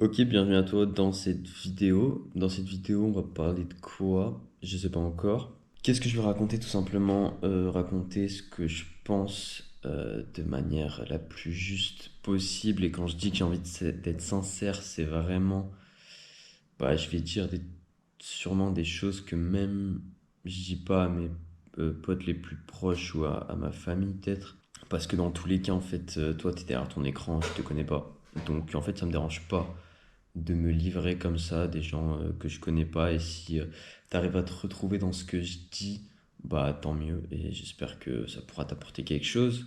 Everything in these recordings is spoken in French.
Ok, bienvenue à toi dans cette vidéo. Dans cette vidéo, on va parler de quoi? Je sais pas encore. Qu'est-ce que je vais raconter? Tout simplement raconter ce que je pense de manière la plus juste possible. Et quand je dis que j'ai envie d'être sincère, c'est vraiment, bah, je vais dire sûrement des choses que même je dis pas à mes potes les plus proches ou à ma famille peut-être. Parce que dans tous les cas, en fait, toi, t'es derrière ton écran, je te connais pas. Donc, en fait, ça me dérange pas de me livrer comme ça à des gens que je connais pas. Et si tu arrives à te retrouver dans ce que je dis, bah tant mieux. Et j'espère que ça pourra t'apporter quelque chose.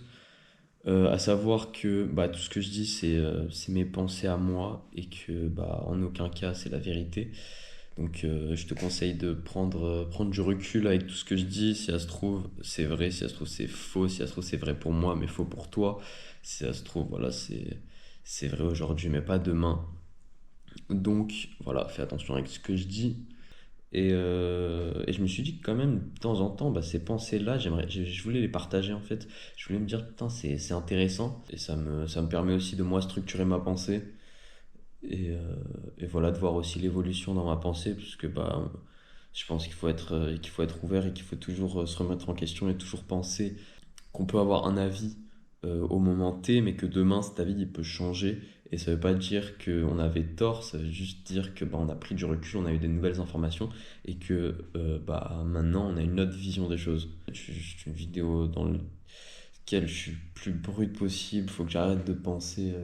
À savoir que bah, tout ce que je dis, c'est mes pensées à moi et que bah, en aucun cas c'est la vérité. Donc je te conseille de prendre du recul avec tout ce que je dis. Si ça se trouve, c'est vrai. Si ça se trouve, c'est faux. Si ça se trouve, c'est vrai pour moi, mais faux pour toi. Si ça se trouve, voilà, c'est vrai aujourd'hui, mais pas demain. Donc voilà, fais attention avec ce que je dis. Et je me suis dit que quand même, de temps en temps, bah, ces pensées-là, je voulais les partager en fait. Je voulais me dire, putain, c'est intéressant. Et ça me permet aussi de moi structurer ma pensée. Et voilà, de voir aussi l'évolution dans ma pensée, puisque bah, je pense qu'il faut être ouvert et qu'il faut toujours se remettre en question et toujours penser qu'on peut avoir un avis au moment T, mais que demain cet avis il peut changer. Et ça veut pas dire qu'on avait tort, ça veut juste dire que bah, on a pris du recul, on a eu des nouvelles informations et que bah, maintenant on a une autre vision des choses. C'est juste une vidéo dans laquelle je suis le plus brut possible, faut que j'arrête de penser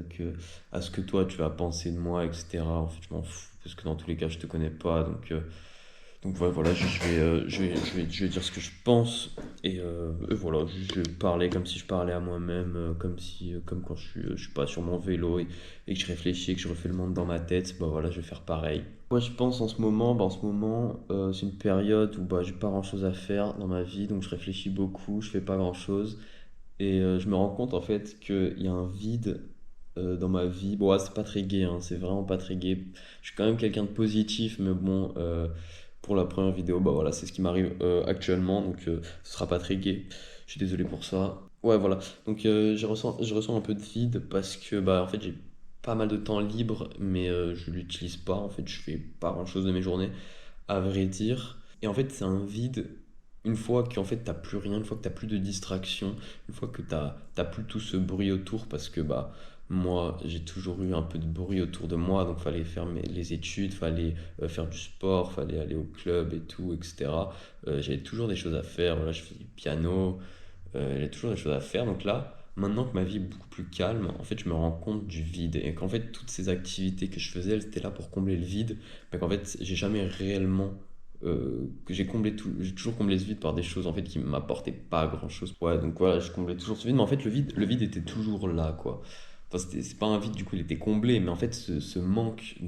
à ce que toi tu vas penser de moi, etc. En fait, je m'en fous parce que dans tous les cas je te connais pas donc ouais, voilà, je vais dire ce que je pense et voilà, je vais parler comme si je parlais à moi-même, comme quand je suis pas sur mon vélo et que je réfléchis, et que je refais le monde dans ma tête, bah voilà, je vais faire pareil. Moi je pense en ce moment, c'est une période où bah j'ai pas grand-chose à faire dans ma vie, donc je réfléchis beaucoup, je fais pas grand-chose et je me rends compte en fait qu'il y a un vide dans ma vie. Bon, ouais, c'est pas très gai, hein, c'est vraiment pas très gai. Je suis quand même quelqu'un de positif, mais bon, pour la première vidéo, bah voilà, c'est ce qui m'arrive actuellement, donc ce sera pas très gai. Je suis désolé pour ça. Ouais, voilà. Donc je ressens un peu de vide parce que bah en fait j'ai pas mal de temps libre, mais je l'utilise pas. En fait, je fais pas grand-chose de mes journées, à vrai dire. Et en fait, c'est un vide une fois qu'en fait t'as plus rien, une fois que t'as plus de distraction, une fois que t'as plus tout ce bruit autour, parce que bah moi j'ai toujours eu un peu de bruit autour de moi, donc fallait faire les études, fallait faire du sport, fallait aller au club et tout, etc. J'avais toujours des choses à faire, voilà, je faisais du piano, j'avais toujours des choses à faire, donc là, maintenant que ma vie est beaucoup plus calme, en fait je me rends compte du vide, et qu'en fait toutes ces activités que je faisais, elles étaient là pour combler le vide, mais qu'en fait j'ai jamais réellement que j'ai toujours comblé ce vide par des choses en fait qui m'apportaient pas grand chose. Ouais, donc voilà, je comblais toujours ce vide, mais en fait le vide était toujours là, quoi. Enfin, c'est pas un vide, du coup, il était comblé, mais en fait, ce manque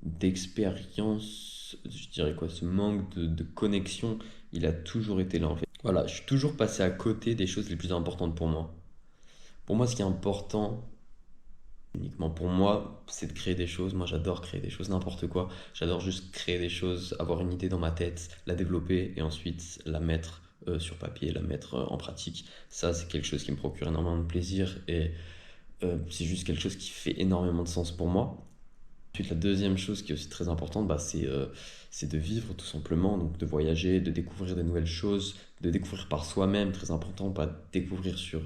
d'expérience, je dirais quoi, ce manque de connexion, il a toujours été là, en fait. Voilà, je suis toujours passé à côté des choses les plus importantes pour moi. Pour moi, ce qui est important, uniquement pour moi, c'est de créer des choses. Moi, j'adore créer des choses, n'importe quoi. J'adore juste créer des choses, avoir une idée dans ma tête, la développer et ensuite la mettre sur papier, la mettre en pratique. Ça, c'est quelque chose qui me procure énormément de plaisir et c'est juste quelque chose qui fait énormément de sens pour moi. Ensuite, la deuxième chose qui est aussi très importante, bah, c'est de vivre tout simplement, donc de voyager, de découvrir des nouvelles choses, de découvrir par soi-même, très important, pas découvrir sur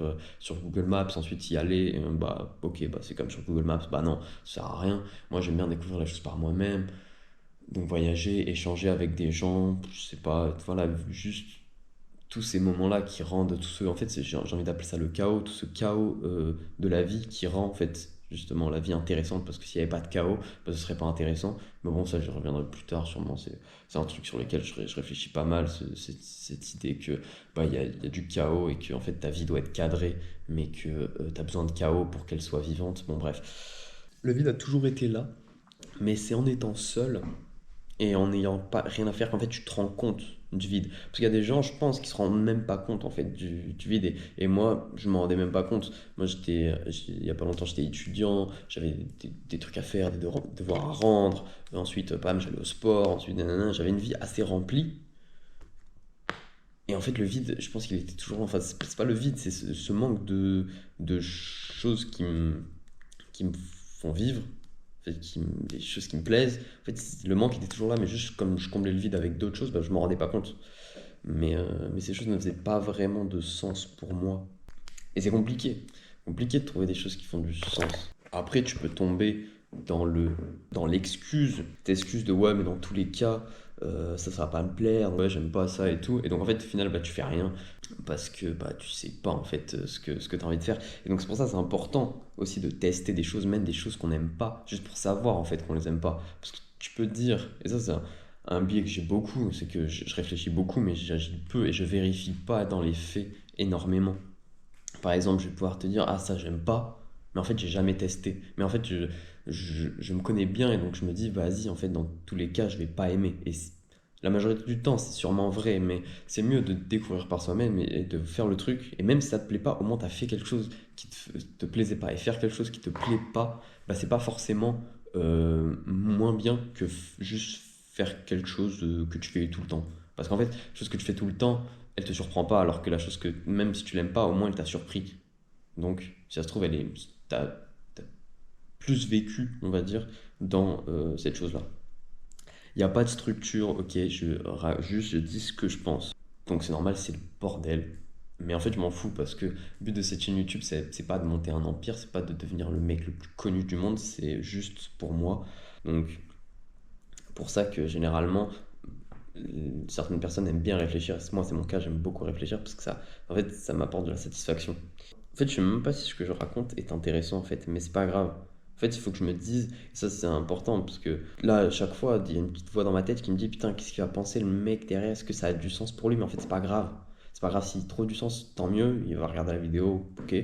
Google Maps, ensuite y aller, et, bah ok, bah, c'est comme sur Google Maps, bah non, ça sert à rien. Moi j'aime bien découvrir les choses par moi-même, donc voyager, échanger avec des gens, je sais pas, voilà, juste tous ces moments-là qui rendent tout ce, en fait, j'ai envie d'appeler ça le chaos, tout ce chaos de la vie qui rend en fait justement la vie intéressante parce que s'il n'y avait pas de chaos, bah, ce serait pas intéressant. Mais bon, ça, je reviendrai plus tard sûrement. C'est un truc sur lequel je réfléchis pas mal, cette idée que bah, il y a du chaos et que en fait ta vie doit être cadrée, mais que tu as besoin de chaos pour qu'elle soit vivante. Bon, bref. Le vide a toujours été là, mais c'est en étant seul et en n'ayant pas rien à faire qu'en fait tu te rends compte du vide. Parce qu'il y a des gens, je pense, qui se rendent même pas compte en fait du vide. Et moi, je m'en rendais même pas compte. Moi, il y a pas longtemps, j'étais étudiant, j'avais des trucs à faire, des devoirs à rendre. Ensuite, pam, j'allais au sport. Ensuite, nanana, j'avais une vie assez remplie. Et en fait, le vide, je pense qu'il était toujours là. Enfin, c'est pas le vide, c'est ce manque de choses qui me font vivre. des choses qui me plaisent. En fait, le manque était toujours là, mais juste comme je comblais le vide avec d'autres choses, bah, je m'en rendais pas compte. Mais ces choses ne faisaient pas vraiment de sens pour moi. Et c'est compliqué de trouver des choses qui font du sens. Après, tu peux tomber dans l'excuse de ouais, mais dans tous les cas, ça va pas me plaire, ouais, j'aime pas ça et tout. Et donc en fait, au final, bah, tu fais rien parce que bah, tu sais pas en fait ce que tu as envie de faire. Et donc c'est pour ça c'est important aussi de tester des choses, même des choses qu'on n'aime pas, juste pour savoir en fait qu'on les aime pas. Parce que tu peux dire, et ça c'est un biais que j'ai beaucoup, c'est que je réfléchis beaucoup, mais j'agis peu et je vérifie pas dans les faits énormément. Par exemple, je vais pouvoir te dire, ah ça j'aime pas, mais en fait j'ai jamais testé. Mais en fait je me connais bien et donc je me dis, vas-y, en fait dans tous les cas je vais pas aimer. La majorité du temps c'est sûrement vrai, mais c'est mieux de découvrir par soi-même et de faire le truc. Et même si ça te plaît pas, au moins tu as fait quelque chose qui te plaisait pas. Et faire quelque chose qui te plaît pas, bah, c'est pas forcément moins bien que juste faire quelque chose que tu fais tout le temps. Parce qu'en fait, chose que tu fais tout le temps, elle te surprend pas, alors que la chose que, même si tu l'aimes pas, au moins elle t'a surpris. Donc, si ça se trouve, t'as plus vécu, on va dire, dans cette chose-là. Il n'y a pas de structure, ok, juste je dis ce que je pense. Donc c'est normal, c'est le bordel. Mais en fait, je m'en fous parce que le but de cette chaîne YouTube, c'est pas de monter un empire, c'est pas de devenir le mec le plus connu du monde, c'est juste pour moi. Donc, pour ça que généralement, certaines personnes aiment bien réfléchir. Moi, c'est mon cas, j'aime beaucoup réfléchir parce que ça, en fait, ça m'apporte de la satisfaction. En fait, je sais même pas si ce que je raconte est intéressant, en fait, mais c'est pas grave. En fait, il faut que je me dise, et ça c'est important, parce que là, à chaque fois, il y a une petite voix dans ma tête qui me dit, putain, qu'est-ce qu'il va penser le mec derrière? Est-ce que ça a du sens pour lui? Mais en fait, c'est pas grave. C'est pas grave, s'il trouve du sens, tant mieux, il va regarder la vidéo, ok.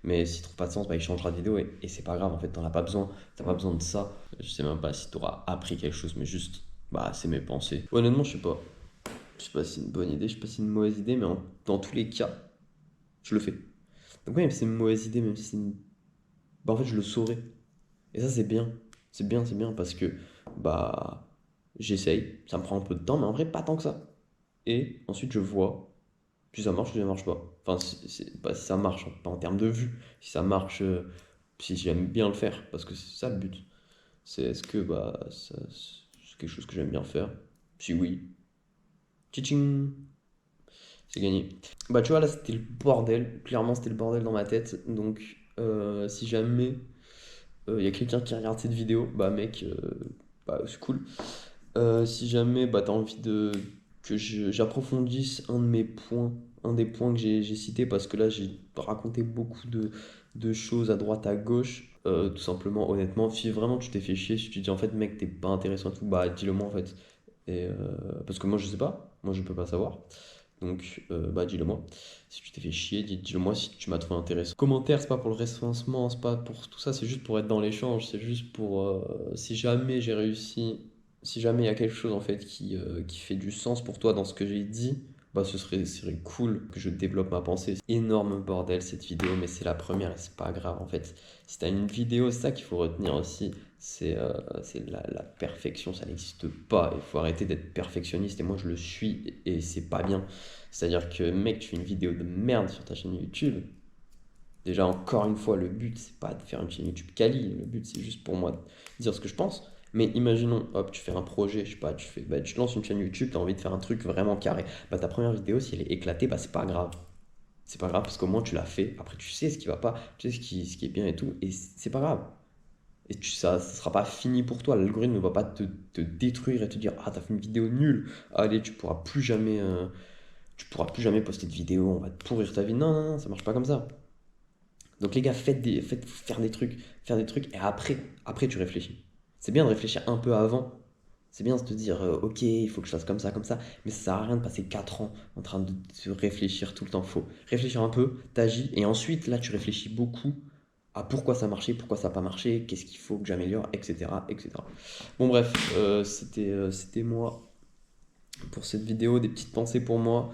Mais s'il trouve pas de sens, bah, il changera de vidéo, et c'est pas grave, en fait, t'en as pas besoin. T'as pas besoin de ça. Je sais même pas si t'auras appris quelque chose, mais juste, bah, c'est mes pensées. Honnêtement, je sais pas. Je sais pas si c'est une bonne idée, je sais pas si c'est une mauvaise idée, mais dans tous les cas, je le fais. Donc même si c'est une mauvaise idée, même si c'est une... Bah en fait je le saurais. Et ça c'est bien. C'est bien parce que bah j'essaye, ça me prend un peu de temps, mais en vrai pas tant que ça. Et ensuite je vois, puis ça marche ou ça marche pas. Enfin pas si ça marche, pas en termes de vue, si ça marche, si j'aime bien le faire, parce que c'est ça le but. C'est est-ce que bah c'est quelque chose que j'aime bien faire? Si oui, tching, c'est gagné. Bah tu vois là c'était le bordel, clairement c'était le bordel dans ma tête, donc si jamais il y a quelqu'un qui regarde cette vidéo, bah mec, bah, c'est cool. Si jamais bah, tu as envie que j'approfondisse un de mes points, un des points que j'ai cité, parce que là j'ai raconté beaucoup de choses à droite, à gauche, tout simplement, honnêtement, si vraiment tu t'es fait chier, si tu te dis en fait mec t'es pas intéressant et tout, bah dis-le moi en fait. Parce que moi je sais pas, moi je peux pas savoir. Donc, bah, dis-le moi. Si tu t'es fait chier, dis-le moi si tu m'as trouvé intéressant. Commentaire, c'est pas pour le référencement, c'est pas pour tout ça, c'est juste pour être dans l'échange, c'est juste pour si jamais j'ai réussi, si jamais il y a quelque chose en fait qui fait du sens pour toi dans ce que j'ai dit, bah ce serait cool que je développe ma pensée. Énorme bordel cette vidéo, mais c'est la première et c'est pas grave en fait. Si t'as une vidéo, c'est ça qu'il faut retenir aussi, c'est la perfection, ça n'existe pas. Il faut arrêter d'être perfectionniste et moi je le suis et c'est pas bien. C'est-à-dire que mec, tu fais une vidéo de merde sur ta chaîne YouTube. Déjà, encore une fois, le but c'est pas de faire une chaîne YouTube quali, le but c'est juste pour moi de dire ce que je pense. Mais imaginons, hop, tu fais un projet, je sais pas, bah, tu lances une chaîne YouTube, tu as envie de faire un truc vraiment carré. Bah, ta première vidéo, si elle est éclatée, bah, c'est pas grave. C'est pas grave parce qu'au moins tu l'as fait. Après, tu sais ce qui va pas, tu sais ce qui est bien et tout, et c'est pas grave. Et ça sera pas fini pour toi. L'algorithme ne va pas te détruire et te dire, ah, t'as fait une vidéo nulle, allez, tu pourras plus jamais poster de vidéo, on va te pourrir ta vie. Non, non, non, ça marche pas comme ça. Donc les gars, faites faire des trucs, et après tu réfléchis. C'est bien de réfléchir un peu avant. C'est bien de te dire, ok, il faut que je fasse comme ça, mais ça sert à rien de passer 4 ans en train de réfléchir tout le temps. Faut réfléchir un peu, t'agis, et ensuite, là, tu réfléchis beaucoup à pourquoi ça a marché, pourquoi ça n'a pas marché, qu'est-ce qu'il faut que j'améliore, etc., etc. Bon, bref, c'était moi pour cette vidéo, des petites pensées pour moi.